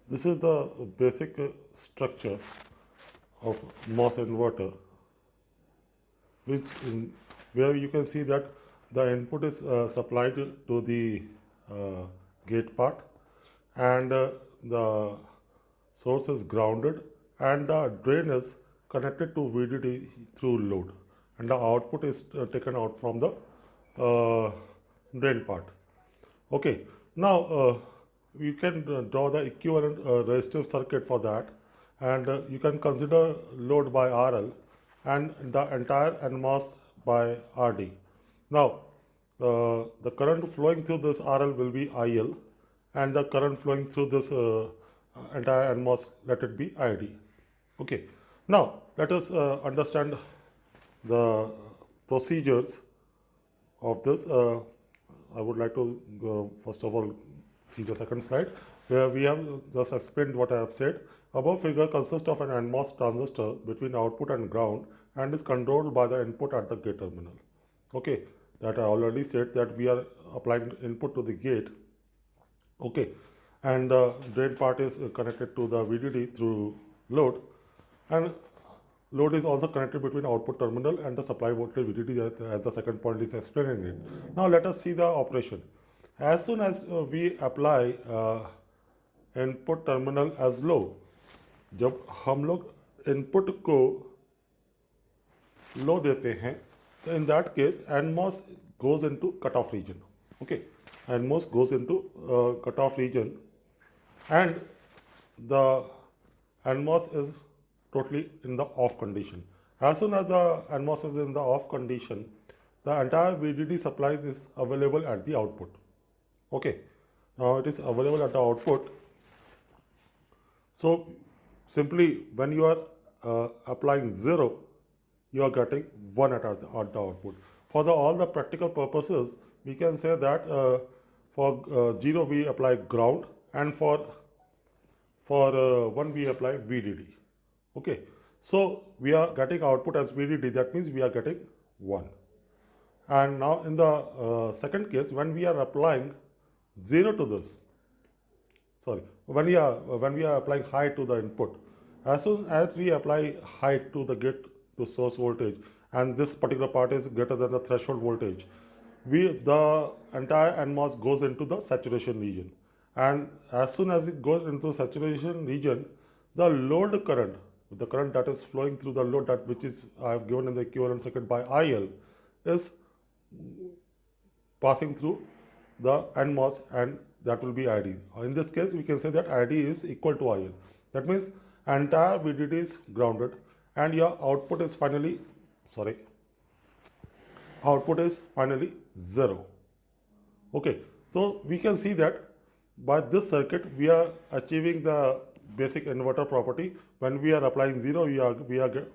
This is the basic structure of MOS inverter, which where you can see that the input is supplied to the gate part, and the source is grounded, and the drain is connected to VDD through load, and the output is taken out from the drain part. Okay, now you can draw the equivalent resistive circuit for that, and you can consider load by RL and the entire NMOS by RD. Now, the current flowing through this RL will be IL, and the current flowing through this entire NMOS, let it be ID. Okay, now let us understand the procedures of this. I would like to first of all see the second slide, where we have just explained what I have said. Above figure consists of an NMOS transistor between output and ground and is controlled by the input at the gate terminal. Okay, that I already said that we are applying input to the gate. Okay, and the drain part is connected to the VDD through load, and load is also connected between output terminal and the supply voltage VDD, as the second point is explaining it. Now let us see the operation. As soon as we apply input terminal as low, जब हम लोग input को low देते हैं तो in that case NMOS goes into cutoff region. Okay, NMOS goes into cutoff region, and the NMOS is totally in the off condition. As soon as the NMOS is in the off condition, the entire VDD supplies is available at the output. Okay, now it is available at the output. So simply when you are applying 0, you are getting 1 at the output. For all the practical purposes, we can say that for 0 we apply ground, and for 1 we apply VDD. Okay, so we are getting output as VDD, that means we are getting 1. And now in the second case, when we are applying 0 to this, sorry, when we are applying high to the input, as soon as we apply high to the gate to source voltage, and this particular part is greater than the threshold voltage, the entire NMOS goes into the saturation region. And as soon as it goes into saturation region, the load current, the current that is flowing through the load, that which is I have given in the equivalent circuit by IL, is passing through the NMOS, and that will be ID. In this case, we can say that ID is equal to IL. That means entire VDD is grounded, and your output is finally, output is finally 0. Okay, so we can see that by this circuit we are achieving the basic inverter property. When we are applying 0,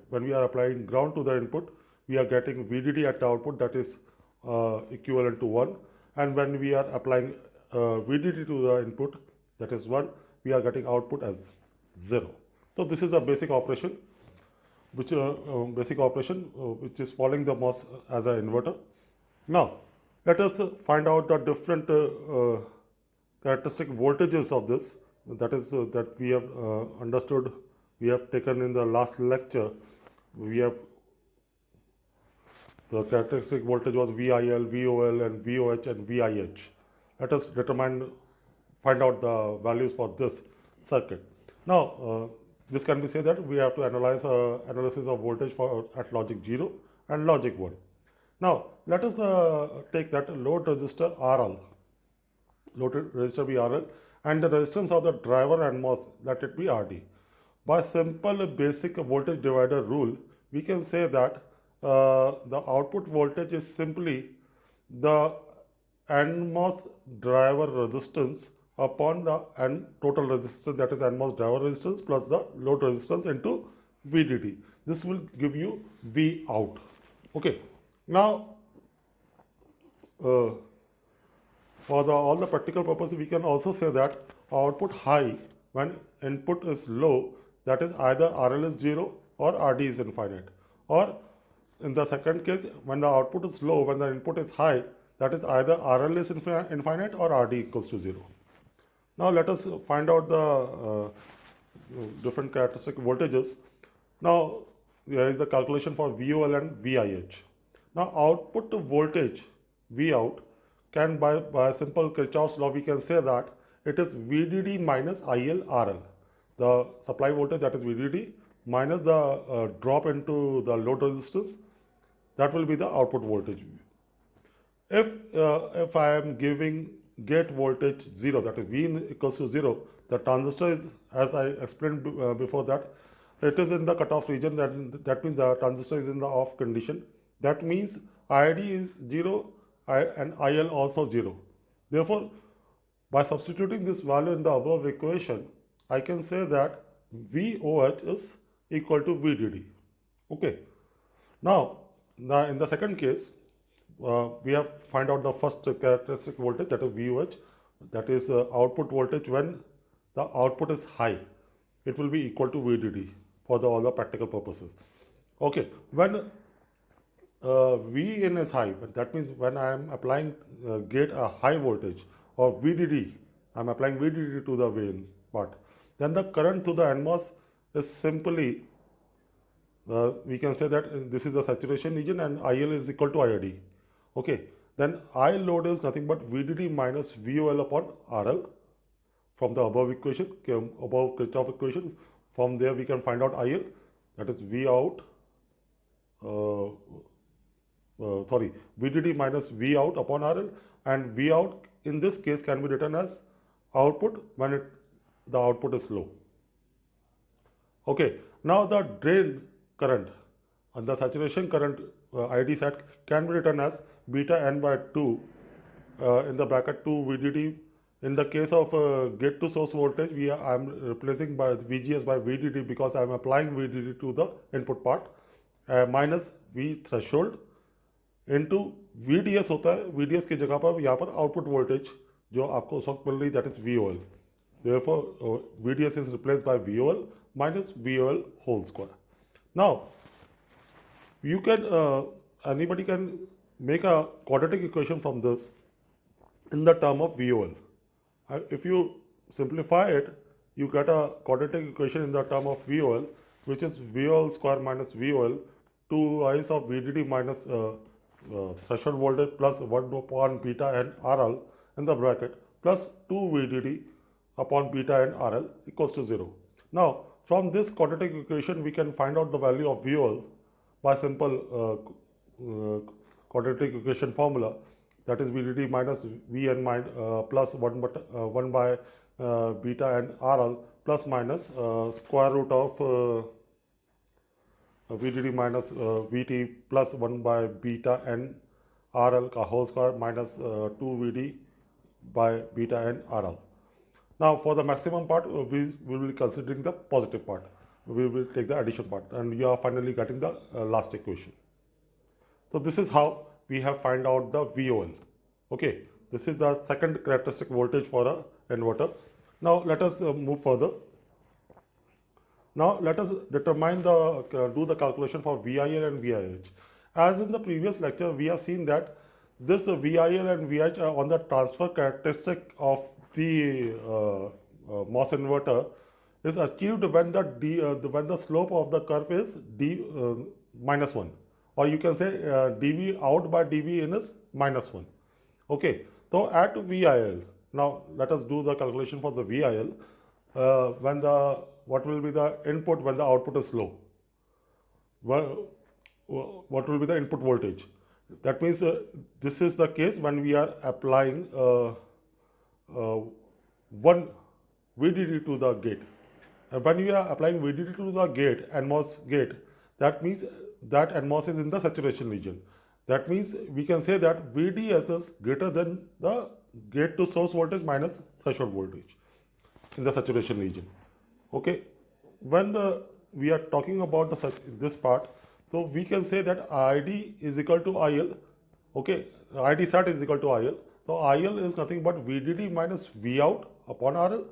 when we are applying ground to the input, we are getting VDD at the output, that is equivalent to 1, and when we are applying VDD to the input, that is 1, we are getting output as 0. So this is the basic operation, which which is following the MOS as an inverter. Now let us find out the different characteristic voltages of this. That is that we have understood, we have taken in the last lecture. We have the characteristic voltage was VIL, VOL, and VOH, and VIH. Let us find out the values for this circuit. Now this can be said that we have to analyze analysis of voltage for at logic 0 and logic 1. Now let us take that load resistor RL, load resistor be RL, and the resistance of the driver and MOS, let it be RD. By simple basic voltage divider rule, we can say that the output voltage is simply the NMOS driver resistance upon the total resistance, that is NMOS driver resistance plus the load resistance into VDD. This will give you V out. Okay, now for all the practical purposes, we can also say that output high when input is low, that is either RL is 0 or RD is infinite, or in the second case, when the output is low, when the input is high, that is either RL is infinite or RD equals to 0. Now let us find out the different characteristic voltages. Now there is the calculation for VOL and VIH. Now output voltage Vout can by a simple Kirchhoff's law we can say that it is VDD minus ILRL. The supply voltage, that is VDD, minus the drop into the load resistance, that will be the output voltage. If I am giving gate voltage 0, that is V in equals to 0, the transistor is, as I explained before that, it is in the cutoff region. That means the transistor is in the off condition. That means ID is 0 and IL also 0. Therefore, by substituting this value in the above equation, I can say that VOH is equal to VDD. Okay. Now in the second case, we have find out the first characteristic voltage, that is VOH, that is output voltage when the output is high. It will be equal to VDD for all the practical purposes. Okay, when Vin is high, that means when I am applying gate a high voltage, or VDD, I am applying VDD to the Vin part, then the current to the NMOS is simply, we can say that this is the saturation region and IL is equal to IID. Okay, then I load is nothing but VDD minus VOL upon RL from the above equation, above Kirchhoff equation. From there we can find out IL, that is VOut, VDD minus Vout upon RL, and Vout in this case can be written as output when the output is low. Okay, now the drain current and the saturation current ID set can be written as beta n by 2 in the bracket 2 VDD. In the case of gate to source voltage, I am replacing by VGS by VDD because I am applying VDD to the input part, minus V threshold into VDS होता है, VDS की जगह पर यहाँ पर output voltage जो आपको उस वक्त मिल रही, that is VOL. Therefore, VDS is replaced by VOL minus VOL whole square. Now, you can anybody can make a quadratic equation from this in the term of VOL. If you simplify it, you get a quadratic equation in the term of VOL, which is VOL square minus VOL, 2i's of VDD minus threshold voltage plus 1 upon beta n RL in the bracket plus 2 VDD upon beta n RL equals to 0. Now, from this quadratic equation, we can find out the value of VOL by simple quadratic equation formula, that is VDD minus Vn plus 1 by beta n RL plus minus square root of VDD minus Vt plus 1 by beta n RL ka whole square minus 2 Vd by beta n RL. Now for the maximum part, we will be considering the positive part. We will take the addition part and you are finally getting the last equation. So this is how we have find out the VOL. Okay, this is the second characteristic voltage for a inverter. Now let us move further. Now let us determine do the calculation for VIL and VIH. As in the previous lecture, we have seen that this VIL and VIH are on the transfer characteristic of the MOS inverter is achieved when the slope of the curve is minus 1, or you can say dV out by dV in is minus 1. Okay, so at VIL, now let us do the calculation for the VIL. What will be the input when the output is low? Well, what will be the input voltage? That means this is the case when we are applying 1 VDD to the gate. And when you are applying VDD to the gate, NMOS gate, that means that NMOS is in the saturation region. That means we can say that VDS is greater than the gate to source voltage minus threshold voltage in the saturation region. Okay, when we are talking about this part, so we can say that ID is equal to IL. Okay, ID sat is equal to IL. So IL is nothing but VDD minus Vout upon RL,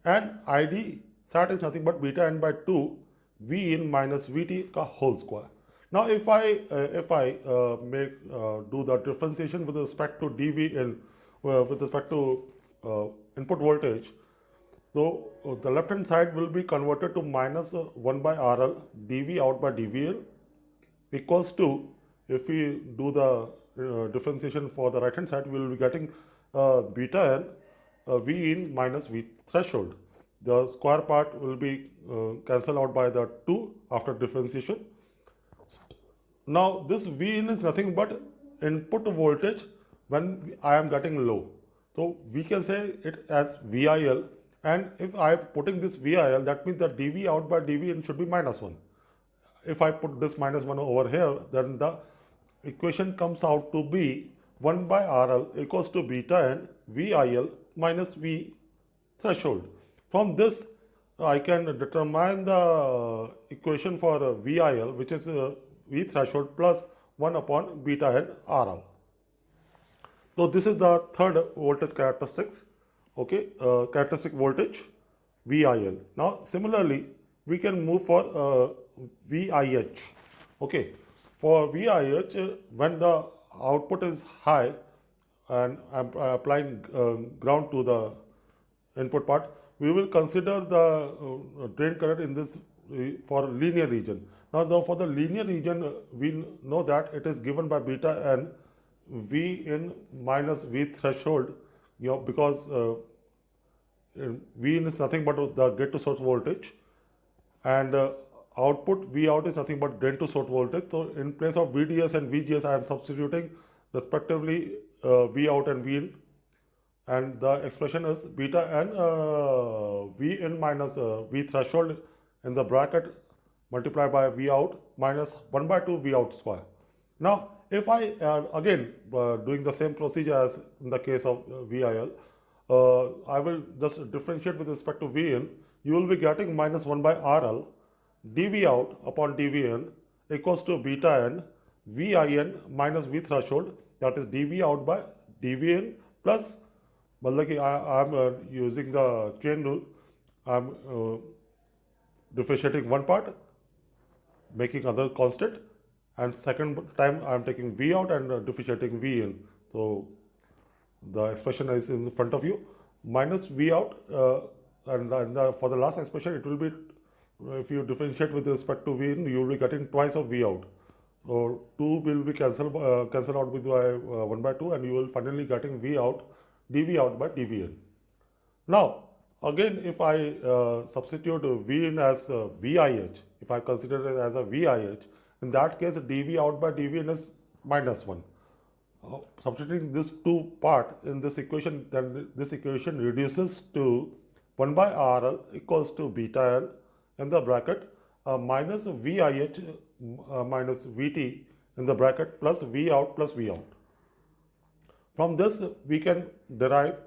and ID sat is nothing but beta n by 2 V in minus Vt ka whole square. Now if I do the differentiation with respect to dV in with respect to input voltage. So the left hand side will be converted to minus 1 by RL dV out by dVL equals to, if we do the differentiation for the right hand side, we will be getting beta n V in minus V threshold. The square part will be cancelled out by the 2 after differentiation. Now this V in is nothing but input voltage when I am getting low. So we can say it as VIL, and if I am putting this VIL, that means the dV out by dV in should be minus 1. If I put this minus 1 over here, then the equation comes out to be 1 by RL equals to beta n VIL minus V threshold. From this, I can determine the equation for VIL, which is V threshold plus 1 upon beta n RL. So this is the third voltage characteristics, okay, characteristic voltage VIL. Now similarly, we can move for VIH. Okay, for VIH, when the output is high and I'm applying ground to the input part, we will consider the drain current in this for linear region. Now for the linear region, we know that it is given by beta n V in minus V threshold, because V in is nothing but the gate to source voltage, and output V out is nothing but drain to source voltage. So in place of VDS and VGS, I am substituting respectively V out and V in, and the expression is beta n V in minus V threshold in the bracket multiplied by V out minus 1 by 2 V out square. Now if I again doing the same procedure as in the case of VIL, I will just differentiate with respect to V in. You will be getting minus 1 by RL dV out upon dV in equals to beta n VIN minus V threshold, that is dV out by dV in plus, I am using the chain rule. I am differentiating one part, making other constant, and second time I am taking V out and differentiating V in. So the expression is in front of you, minus V out, and for the last expression it will be, if you differentiate with respect to V in, you will be getting twice of V out. So 2 will be cancelled out with 1 by 2, and you will finally getting V out dV out by dV in. Now again, if I substitute V in as VIH, if I consider it as a VIH, in that case dV out by dV in is minus 1. Substituting this 2 part in this equation, then this equation reduces to 1 by RL equals to beta L in the bracket minus VIH minus VT in the bracket plus V out plus V out. From this we can derive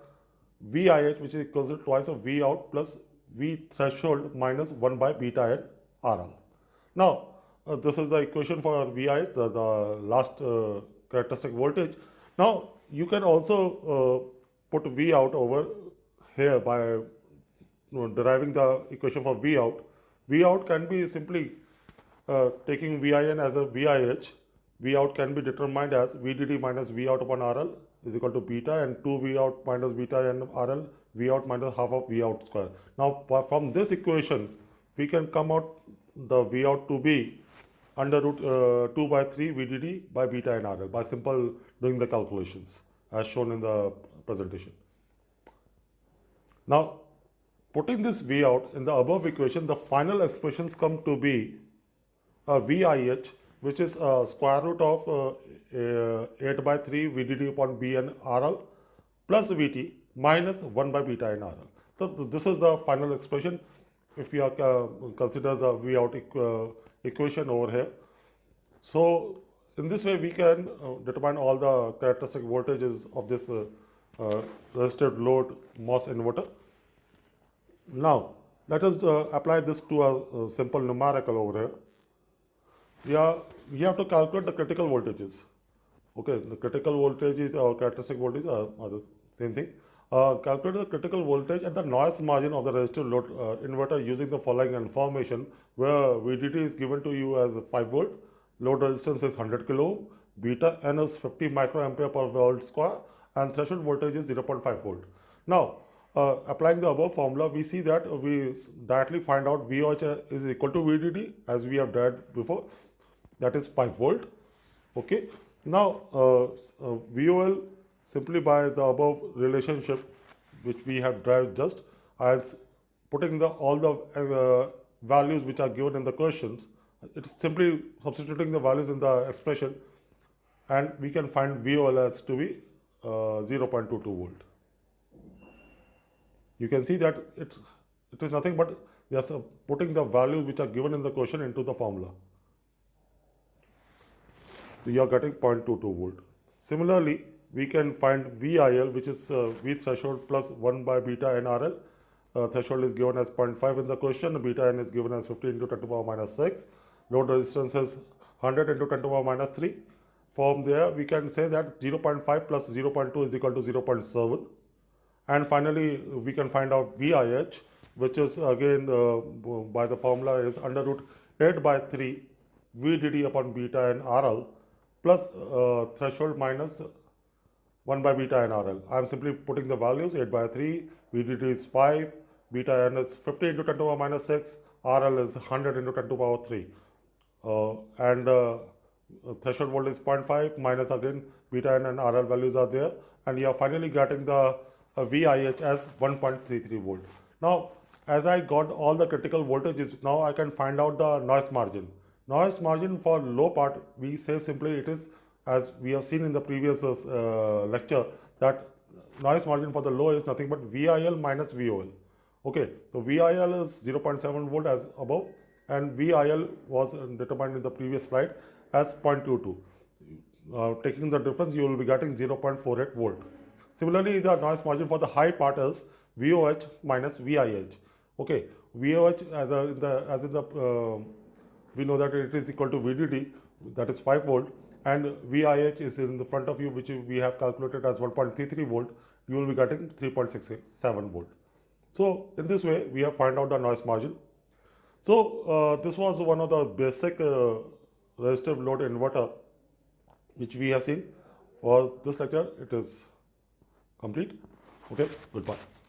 VIH, which is equals to twice of V out plus V threshold minus 1 by beta n RL. Now this is the equation for VIH, the last characteristic voltage. Now you can also put V out over here by deriving the equation for V out. V out can be simply taking VIN as a VIH. V out can be determined as VDD minus V out upon RL is equal to beta, and 2 V out minus beta n RL, V out minus half of V out square. Now from this equation we can come out the V out to be under root 2 by 3 VDD by beta n RL by simple doing the calculations as shown in the presentation. Now putting this V out in the above equation, the final expressions come to be VIH, which is square root of 8 by 3 VDD upon Bn RL plus Vt minus 1 by beta n RL. So this is the final expression if you consider the V out equation over here. So in this way we can determine all the characteristic voltages of this resistive load MOS inverter. Now let us apply this to a simple numerical over here. We have to calculate the critical voltages. Okay, the critical voltages or characteristic voltages are the same thing. Calculate the critical voltage at the noise margin of the resistive load inverter using the following information, where VDD is given to you as 5 volt, load resistance is 100 kilo ohm, beta n is 50 microampere per volt square, and threshold voltage is 0.5 volt. Now applying the above formula, we see that we directly find out VOH is equal to VDD as we have derived before, that is 5 volt. Okay. Now VOL simply by the above relationship which we have derived just as putting the all the values which are given in the questions, it's simply substituting the values in the expression, and we can find VOL as to be 0.22 volt. You can see that it is nothing but just putting the values which are given in the question into the formula. So you are getting 0.22 volt. Similarly, we can find VIL, which is V threshold plus 1 by beta n RL. Threshold is given as 0.5 in the question. Beta n is given as 50 into 10 to the power minus 6. Load resistance is 100 into 10 to the power minus 3. From there, we can say that 0.5 plus 0.2 is equal to 0.7. And finally, we can find out VIH, which is again by the formula is under root 8 by 3 VDD upon beta n RL plus threshold minus 1 by beta n RL. I am simply putting the values 8 by 3, VDD is 5, beta n is 50 into 10 to the power minus 6, RL is 100 into 10 to the power 3. And threshold voltage is 0.5 minus again beta n and RL values are there, and you are finally getting the VIH as 1.33 volt. Now, as I got all the critical voltages, now I can find out the noise margin. Noise margin for low part, we say simply it is, as we have seen in the previous lecture, that noise margin for the low is nothing but VIL minus VOL. Okay, so VIL is 0.7 volt as above, and VIL was determined in the previous slide as 0.22. Taking the difference, you will be getting 0.48 volt. Similarly, the noise margin for the high part is VOH minus VIH. Okay, VOH as in the we know that it is equal to VDD, that is 5 volt, and VIH is in the front of you, which we have calculated as 1.33 volt. You will be getting 3.67 volt. So in this way, we have found out the noise margin. So this was one of the basic resistive load inverter which we have seen. For this lecture, it is complete. Okay, goodbye.